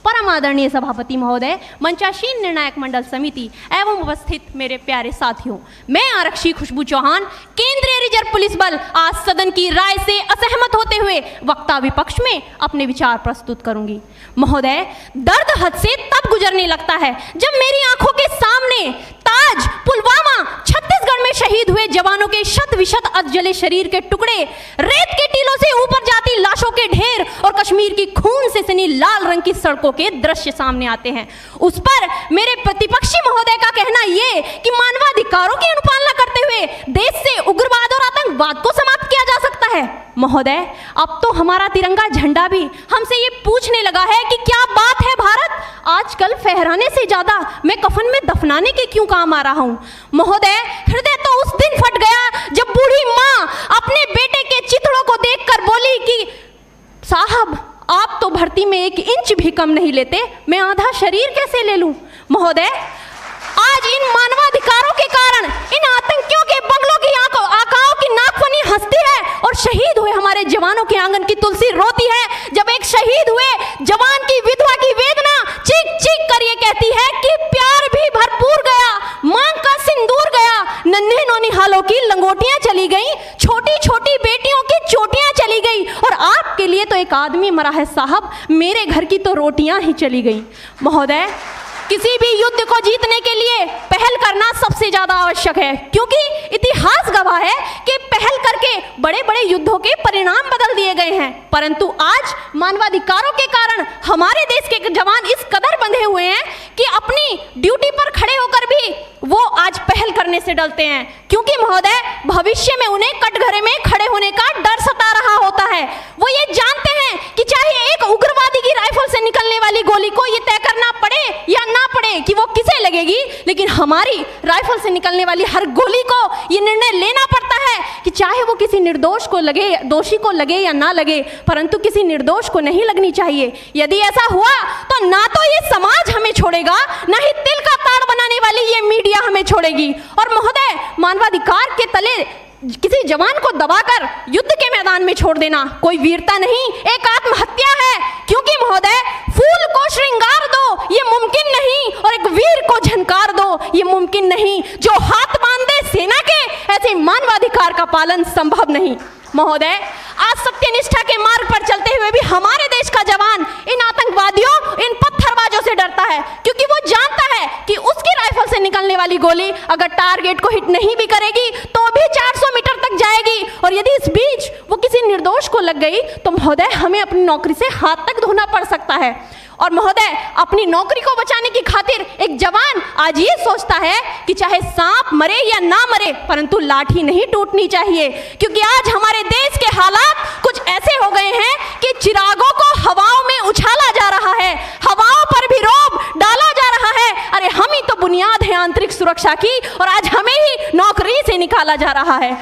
परम आदरणीय सभापति महोदय, मंचासीन निर्णायक मंडल समिति एवं उपस्थित मेरे प्यारे साथियों, मैं आरक्षी खुशबू चौहान केंद्रीय रिजर्व पुलिस बल आज सदन की राय से असहमत होते हुए वक्ता विपक्ष में अपने विचार प्रस्तुत करूंगी। महोदय, दर्द हद से तब गुजरने लगता है जब मेरी आंखों के सामने ताज, पुलवामा, छत्तीसगढ़ में शहीद हुए जवानों के शत विशत अधजले शरीर के टुकड़े, रेत के टीलों से ऊपर जाती लाशों के ढेर और कश्मीर की खून से सनी लाल रंग की सड़कों के दृश्य सामने आते हैं। उस पर मेरे प्रतिपक्षी महोदय का कहना ये कि मानवाधिकारों की अनुपालना करते हुए देश से उग्रवाद और आतंकवाद को समाप्त किया जा सकता है। महोदय, अब तो हमारा तिरंगा झंडा भी हमसे ये पूछने लगा है कि क्या बात है भारत, आजकल फहराने से ज्यादा मैं कफन में दफनाने के क्यों काम आ रहा हूं। महोदय, हृदय तो उस दिन फट गया जब बूढ़ी मां अपने बेटे के चिथड़ों को देखकर बोली कि साहब, आप तो भर्ती में 1 इंच भी कम नहीं लेते, मैं आधा शरीर कैसे ले लूं। महोदय, आज इन मानवाधिकारों के कारण इन आतंकियों के बंगलों की आकाओं की नाकफनी हंसती है और शहीद हुए हमारे जवानों के आंगन की तुलसी रोती है। जब एक शहीद हुए जवान की विधवा की वेदना चीख चीख कर ये कहती है कि प्यार भी भरपूर गया, मांग का सिंदूर गया, नन्हे नौनिहालों की लंगोटियां चली गई, छोटी छोटी बेटियों की चोटियां चली गई और आपके लिए तो एक आदमी मरा है साहब, मेरे घर की तो रोटियां ही चली गई। महोदय, किसी भी युद्ध को जीतने के लिए पहल करना सबसे ज्यादा आवश्यक है, क्योंकि इतिहास गवाह है कि पहल करके बड़े बड़े युद्धों के परिणाम बदल दिए गए हैं। परंतु आज मानवाधिकारों के कारण हमारे देश के जवान इस कदर बंधे हुए हैं कि अपनी ड्यूटी पर खड़े होकर भी वो आज पहल करने से डरते हैं, क्योंकि महोदय भविष्य में उन्हें कटघरे में खड़े होने का डर सता रहा होता है। वो ये जानते हैं कि चाहे एक उग्रवादी की राइफल से निकलने वाली गोली को ये तय करना पड़े या ना पड़े कि वो किसे लगेगी, लेकिन हमारी राइफल से निकलने वाली हर गोली को ये निर्णय लेना पड़ता है कि चाहे वो किसी निर्दोष को लगे, दोषी को लगे या ना लगे, परंतु किसी निर्दोष को नहीं लगनी चाहिए। यदि ऐसा हुआ तो ना तो ये समाज हमें छोड़ेगा, ना ही तिल का ताड़ बनाने वाली ये मीडिया हमें छोड़ेगी। और महोदय, मानवाधिकार के तले किसी जवान को दबाकर युद्ध के मैदान में छोड़ देना कोई वीरता नहीं, एक आत्महत्या है। क्योंकि महोदय, फूल को श्रृंगार दो ये मुमकिन नहीं और एक वीर को झनकार दो ये मुमकिन नहीं। जो हाथ बांध दे सेना के, ऐसे मानवाधिकार का पालन संभव नहीं। महोदय, आज सत्यनिष्ठा के मार्ग पर चलते हुए भी हमारे देश का जवान इन आतंकवादियों, इन पत्थरबाजों से डरता है, क्योंकि वो जानता है कि उसकी राइफल से निकलने वाली गोली अगर टारगेट को हिट नहीं भी करेगी तो भी 400 मीटर तक जाएगी, और यदि इस बीच वो किसी निर्दोष को लग गई तो महोदय हमें अपनी नौकरी से हाथ तक धोना पड़ सकता है। और महोदय, अपनी नौकरी को बचाने की खातिर एक जवान आज ये सोचता है कि चाहे सांप मरे या ना मरे, परंतु लाठी नहीं टूटनी चाहिए, क्योंकि आज हमारे देश के हालात कुछ ऐसे हो गए हैं कि चिरागों को हवाओं में उछाला जा रहा है, हवाओं पर भी रोब डाला जा रहा है। अरे हम ही तो बुनियाद है आंतरिक सुरक्षा की, और आज हमें ही नौकरी से निकाला जा रहा है।